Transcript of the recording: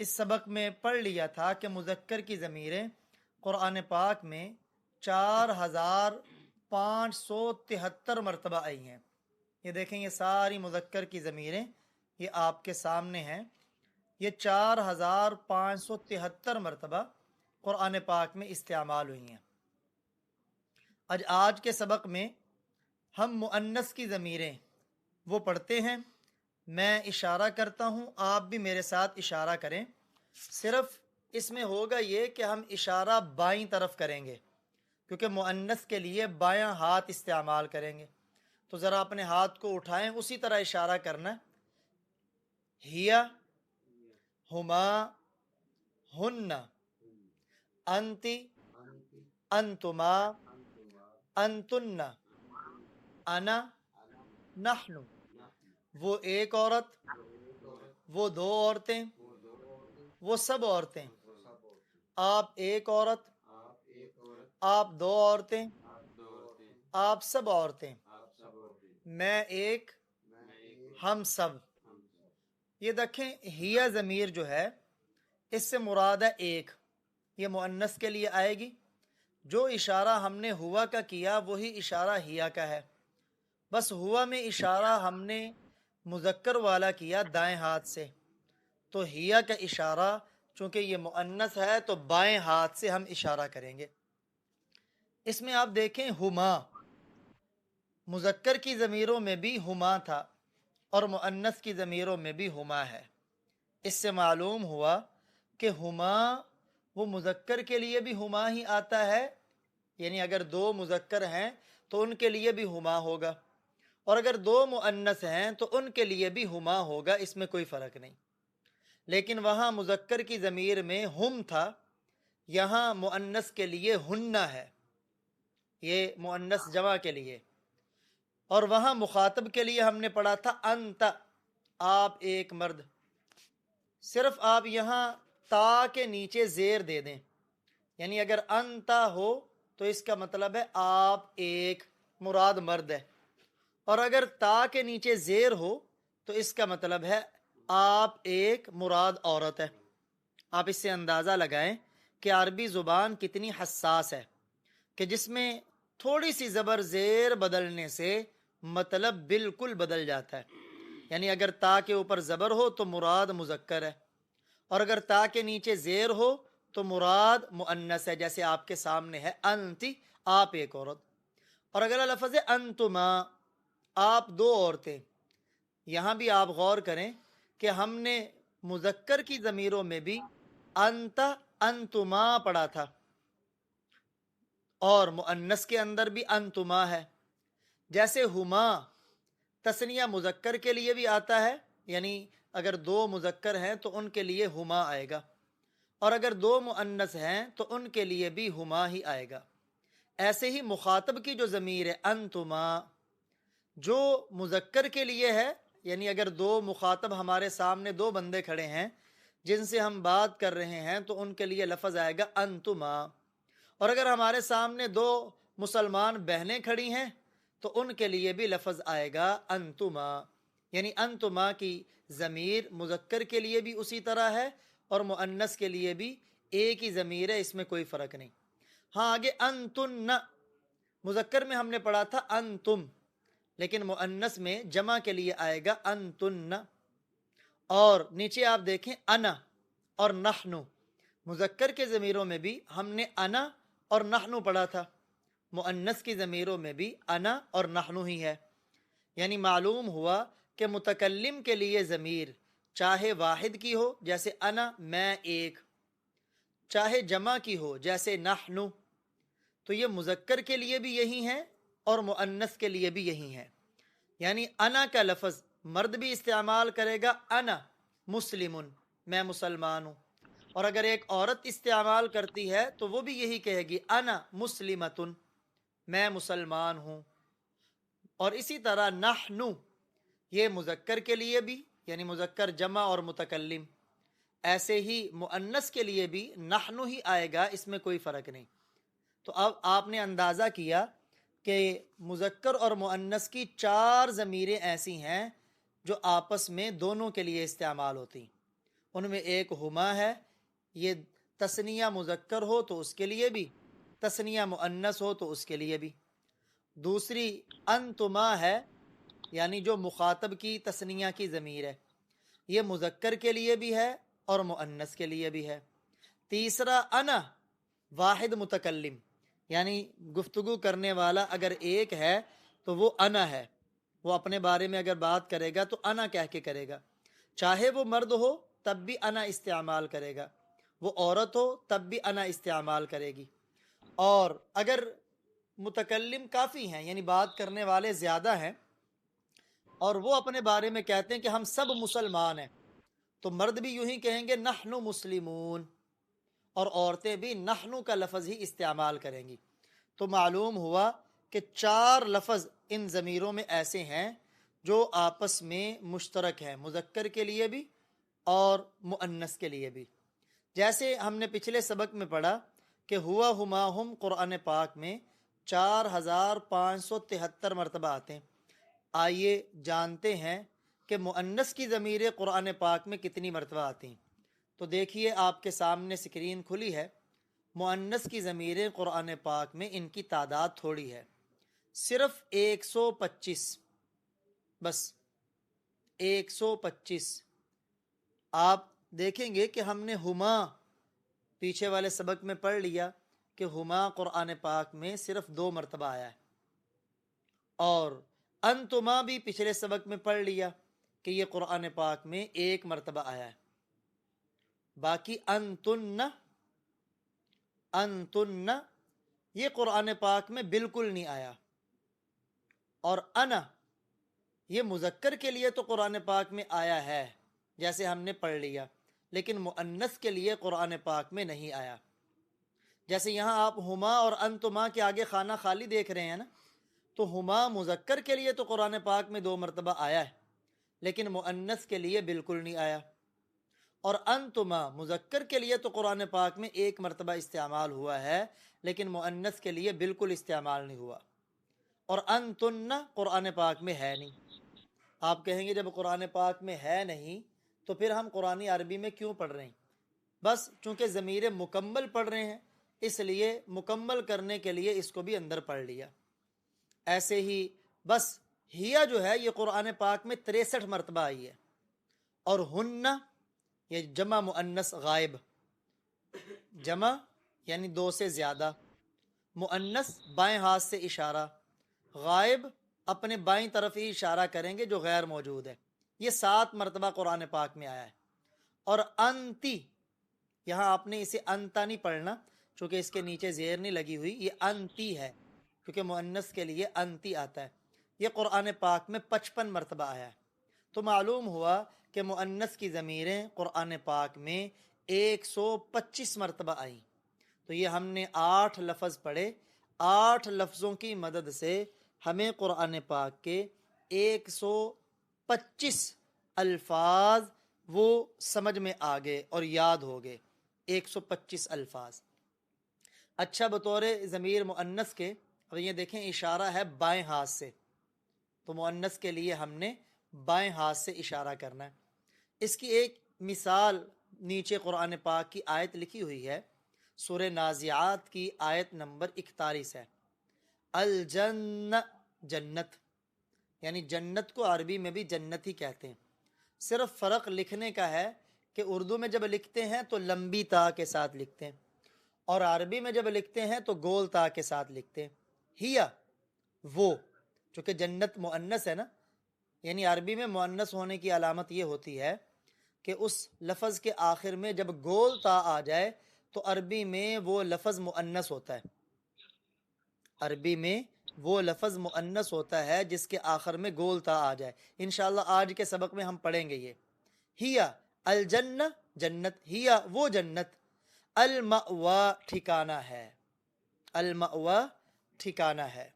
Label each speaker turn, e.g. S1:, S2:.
S1: اس سبق میں پڑھ لیا تھا کہ مذکر کی ضمیریں قرآن پاک میں 4573 مرتبہ آئی ہیں۔ یہ دیکھیں، یہ ساری مذکر کی ضمیریں یہ آپ کے سامنے ہیں۔ یہ 4573 مرتبہ قرآن پاک میں استعمال ہوئی ہیں۔ آج کے سبق میں ہم مؤنث کی ضمیریں وہ پڑھتے ہیں۔ میں اشارہ کرتا ہوں، آپ بھی میرے ساتھ اشارہ کریں۔ صرف اس میں ہوگا یہ کہ ہم اشارہ بائیں طرف کریں گے، کیونکہ مؤنث کے لیے بایاں ہاتھ استعمال کریں گے۔ تو ذرا اپنے ہاتھ کو اٹھائیں، اسی طرح اشارہ کرنا۔ ہیا، ہما، ہن، انتی، انتما، انتن، انا، نحن۔ وہ ایک عورت، وہ دو عورتیں، وہ سب عورتیں۔ آپ ایک عورت، آپ دو عورتیں، آپ سب عورتیں۔ میں ایک، ہم سب۔ یہ دیکھیں، ہیا ضمیر جو ہے اس سے مراد ہے ایک، یہ مؤنث کے لیے آئے گی۔ جو اشارہ ہم نے ہوا کا کیا وہی اشارہ ہیا کا ہے، بس ہوا میں اشارہ ہم نے مذکر والا کیا دائیں ہاتھ سے، تو ہیا کا اشارہ چونکہ یہ مؤنث ہے تو بائیں ہاتھ سے ہم اشارہ کریں گے۔ اس میں آپ دیکھیں، ہما مذکر کی ضمیروں میں بھی ہما تھا اور مؤنث کی ضمیروں میں بھی ہما ہے۔ اس سے معلوم ہوا کہ ہما وہ مذکر کے لیے بھی ہما ہی آتا ہے، یعنی اگر دو مذکر ہیں تو ان کے لیے بھی ہما ہوگا، اور اگر دو مؤنث ہیں تو ان کے لیے بھی ہما ہوگا، اس میں کوئی فرق نہیں۔ لیکن وہاں مذکر کی ضمیر میں ہم تھا، یہاں مؤنث کے لیے ہنہ ہے، یہ مؤنث جمع کے لیے۔ اور وہاں مخاطب کے لیے ہم نے پڑھا تھا انت، آپ ایک مرد۔ صرف آپ یہاں تا کے نیچے زیر دے دیں، یعنی اگر انتا ہو تو اس کا مطلب ہے آپ ایک، مراد مرد ہے، اور اگر تا کے نیچے زیر ہو تو اس کا مطلب ہے آپ ایک، مراد عورت ہے۔ آپ اس سے اندازہ لگائیں کہ عربی زبان کتنی حساس ہے، کہ جس میں تھوڑی سی زبر زیر بدلنے سے مطلب بالکل بدل جاتا ہے۔ یعنی اگر تا کے اوپر زبر ہو تو مراد مذکر ہے، اور اگر تا کے نیچے زیر ہو تو مراد مؤنث ہے، جیسے آپ کے سامنے ہے انتی، آپ ایک عورت۔ اور اگر لفظ ہے انتما، آپ دو عورتیں، یہاں بھی آپ غور کریں کہ ہم نے مذکر کی ضمیروں میں بھی انت، انتما پڑھا تھا، اور مؤنث کے اندر بھی انتما ہے۔ جیسے ہما تثنیہ مذکر کے لیے بھی آتا ہے، یعنی اگر دو مذکر ہیں تو ان کے لیے ہما آئے گا، اور اگر دو مؤنث ہیں تو ان کے لیے بھی ہما ہی آئے گا۔ ایسے ہی مخاطب کی جو ضمیر ہے انتما، جو مذکر کے لیے ہے، یعنی اگر دو مخاطب ہمارے سامنے دو بندے کھڑے ہیں جن سے ہم بات کر رہے ہیں تو ان کے لیے لفظ آئے گا انتما، اور اگر ہمارے سامنے دو مسلمان بہنیں کھڑی ہیں تو ان کے لیے بھی لفظ آئے گا انتما۔ یعنی انتما کی ضمیر مذکر کے لیے بھی اسی طرح ہے اور مؤنث کے لیے بھی ایک ہی ضمیر ہے، اس میں کوئی فرق نہیں۔ ہاں، آگے انتن، مذکر میں ہم نے پڑھا تھا انتم، لیکن مؤنث میں جمع کے لیے آئے گا انتن۔ اور نیچے آپ دیکھیں انا اور نحنو، مذکر کے ضمیروں میں بھی ہم نے انا اور نحنو پڑھا تھا، مؤنث کی ضمیروں میں بھی انا اور نحنو ہی ہے۔ یعنی معلوم ہوا کہ متکلم کے لیے ضمیر چاہے واحد کی ہو جیسے انا، میں ایک، چاہے جمع کی ہو جیسے نحنو، تو یہ مذکر کے لیے بھی یہی ہے اور مؤنث کے لیے بھی یہی ہے۔ یعنی انا کا لفظ مرد بھی استعمال کرے گا، انا مسلمن، میں مسلمان ہوں، اور اگر ایک عورت استعمال کرتی ہے تو وہ بھی یہی کہے گی، انا مسلمتن، میں مسلمان ہوں۔ اور اسی طرح نحنو، یہ مذکر کے لیے بھی، یعنی مذکر جمع اور متکلم، ایسے ہی مؤنث کے لیے بھی نحنو ہی آئے گا، اس میں کوئی فرق نہیں۔ تو اب آپ نے اندازہ کیا کہ مذکر اور مؤنث کی 4 ضمیریں ایسی ہیں جو آپس میں دونوں کے لیے استعمال ہوتی، ان میں ایک ہما ہے، یہ تثنیہ مذکر ہو تو اس کے لیے بھی، تثنیہ مؤنث ہو تو اس کے لیے بھی۔ دوسری انتما ہے، یعنی جو مخاطب کی تثنیہ کی ضمیر ہے، یہ مذکر کے لیے بھی ہے اور مؤنث کے لیے بھی ہے۔ تیسرا انا، واحد متکلم، یعنی گفتگو کرنے والا اگر ایک ہے تو وہ انا ہے، وہ اپنے بارے میں اگر بات کرے گا تو انا کہہ کے کرے گا، چاہے وہ مرد ہو تب بھی انا استعمال کرے گا، وہ عورت ہو تب بھی انا استعمال کرے گی۔ اور اگر متکلم کافی ہیں، یعنی بات کرنے والے زیادہ ہیں، اور وہ اپنے بارے میں کہتے ہیں کہ ہم سب مسلمان ہیں، تو مرد بھی یوں ہی کہیں گے نحن مسلمون، اور عورتیں بھی نحن کا لفظ ہی استعمال کریں گی۔ تو معلوم ہوا کہ 4 لفظ ان ضمیروں میں ایسے ہیں جو آپس میں مشترک ہیں، مذکر کے لیے بھی اور مؤنث کے لیے بھی۔ جیسے ہم نے پچھلے سبق میں پڑھا کہ ہوا ہما ہم قرآن پاک میں 4573 مرتبہ آتے ہیں۔ آئیے جانتے ہیں کہ مؤنث کی ضمیریں قرآن پاک میں کتنی مرتبہ آتی ہیں۔ تو دیکھیے آپ کے سامنے سکرین کھلی ہے، مؤنث کی ضمیریں قرآن پاک میں ان کی تعداد تھوڑی ہے، صرف 125، بس 125۔ آپ دیکھیں گے کہ ہم نے ہما پیچھے والے سبق میں پڑھ لیا کہ ہما قرآن پاک میں صرف 2 مرتبہ آیا ہے، اور انتما بھی پچھلے سبق میں پڑھ لیا کہ یہ قرآن پاک میں 1 مرتبہ آیا ہے۔ باقی انتن یہ قرآن پاک میں بالکل نہیں آیا، اور انا یہ مذکر کے لیے تو قرآن پاک میں آیا ہے جیسے ہم نے پڑھ لیا، لیکن مؤنث کے لیے قرآن پاک میں نہیں آیا۔ جیسے یہاں آپ ہما اور انتما کے آگے خانہ خالی دیکھ رہے ہیں نا، تو ہما مذکر کے لیے تو قرآن پاک میں 2 مرتبہ آیا ہے، لیکن مؤنث کے لیے بالکل نہیں آیا۔ اور انتما مذکر کے لیے تو قرآن پاک میں 1 مرتبہ استعمال ہوا ہے، لیکن مؤنث کے لیے بالکل استعمال نہیں ہوا۔ اور انتن قرآن پاک میں ہے نہیں۔ آپ کہیں گے جب قرآن پاک میں ہے نہیں تو پھر ہم قرآن عربی میں کیوں پڑھ رہے ہیں؟ بس چونکہ ضمیر مکمل پڑھ رہے ہیں، اس لیے مکمل کرنے کے لیے اس کو بھی اندر پڑھ لیا۔ ایسے ہی بس ہیا جو ہے یہ قرآن پاک میں 63 مرتبہ آئی ہے، اور ہن یہ جمع مؤنث غائب، جمع یعنی 2 سے زیادہ، مؤنث بائیں ہاتھ سے اشارہ، غائب اپنے بائیں طرف ہی اشارہ کریں گے جو غیر موجود ہے۔ یہ 7 مرتبہ قرآن پاک میں آیا ہے۔ اور انتی، یہاں آپ نے اسے انتا نہیں پڑھنا چونکہ اس کے نیچے زیر نہیں لگی ہوئی، یہ انتی ہے کیونکہ مؤنث کے لیے انتی آتا ہے۔ یہ قرآن پاک میں 55 مرتبہ آیا ہے۔ تو معلوم ہوا کہ مؤنث کی ضمیریں قرآن پاک میں 125 مرتبہ آئیں۔ تو یہ ہم نے 8 لفظ پڑھے، 8 لفظوں کی مدد سے ہمیں قرآن پاک کے 125 الفاظ وہ سمجھ میں آ گئے اور یاد ہو گئے، 125 الفاظ۔ اچھا، بطور ضمیر مؤنث کے اب یہ دیکھیں اشارہ ہے بائیں ہاتھ سے، تو مؤنث کے لیے ہم نے بائیں ہاتھ سے اشارہ کرنا ہے۔ اس کی ایک مثال نیچے قرآن پاک کی آیت لکھی ہوئی ہے، سورہ نازعات کی آیت نمبر 41 ہے۔ الجنہ، جنت، یعنی جنت کو عربی میں بھی جنت ہی کہتے ہیں، صرف فرق لکھنے کا ہے کہ اردو میں جب لکھتے ہیں تو لمبی تا کے ساتھ لکھتے ہیں، اور عربی میں جب لکھتے ہیں تو گول تا کے ساتھ لکھتے ہیں۔ ہیا وہ، چونکہ جنت مؤنث ہے نا، یعنی عربی میں مؤنث ہونے کی علامت یہ ہوتی ہے کہ اس لفظ کے آخر میں جب گول تا آ جائے تو عربی میں وہ لفظ مؤنث ہوتا ہے، عربی میں وہ لفظ مؤنث ہوتا ہے جس کے آخر میں گول تا آ جائے۔ انشاءاللہ آج کے سبق میں ہم پڑھیں گے یہ۔ ہیا الجنہ، جنت، ہیا وہ جنت، المأوا ٹھکانہ ہے، المأوا ٹھکانہ ہے۔